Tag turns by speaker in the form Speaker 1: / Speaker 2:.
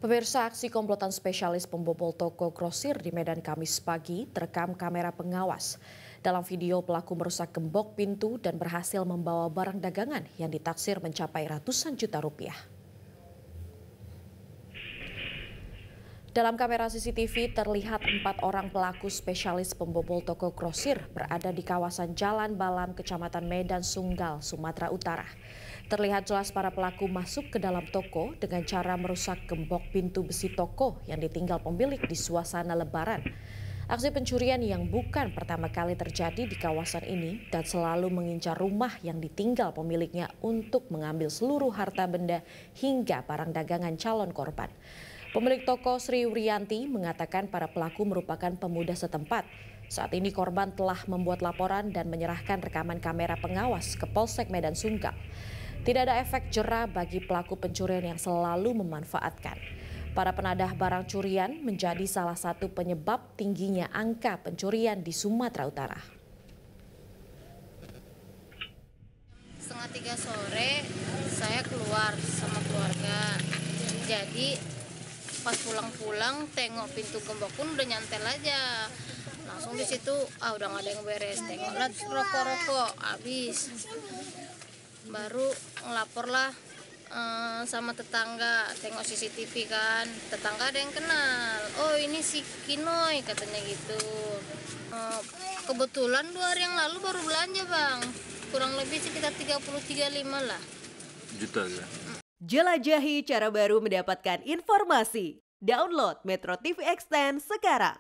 Speaker 1: Pemirsa, aksi komplotan spesialis pembobol toko grosir di Medan Kamis pagi terekam kamera pengawas. Dalam video, pelaku merusak gembok pintu dan berhasil membawa barang dagangan yang ditaksir mencapai ratusan juta rupiah. Dalam kamera CCTV terlihat 4 orang pelaku spesialis pembobol toko grosir berada di kawasan Jalan Balam, Kecamatan Medan Sunggal, Sumatera Utara. Terlihat jelas para pelaku masuk ke dalam toko dengan cara merusak gembok pintu besi toko yang ditinggal pemilik di suasana Lebaran. Aksi pencurian yang bukan pertama kali terjadi di kawasan ini dan selalu mengincar rumah yang ditinggal pemiliknya untuk mengambil seluruh harta benda hingga barang dagangan calon korban. Pemilik toko Sri Wriyanti mengatakan para pelaku merupakan pemuda setempat. Saat ini korban telah membuat laporan dan menyerahkan rekaman kamera pengawas ke Polsek Medan Sunggal. Tidak ada efek jera bagi pelaku pencurian yang selalu memanfaatkan. Para penadah barang curian menjadi salah satu penyebab tingginya angka pencurian di Sumatera Utara.
Speaker 2: Setengah 3 sore saya keluar sama keluarga. Jadi pas pulang-pulang tengok pintu gembok pun udah nyantel aja. Langsung di situ udah nggak ada yang beres. Tengok lah rokok-rokok habis. Baru ngelaporlah sama tetangga, tengok CCTV kan, tetangga ada yang kenal, oh ini si Kinoy katanya gitu. Kebetulan 2 hari yang lalu baru belanja bang, kurang lebih sekitar 33,5 lah.
Speaker 3: Juta ya?
Speaker 4: Jelajahi cara baru mendapatkan informasi. Download Metro TV Extend sekarang.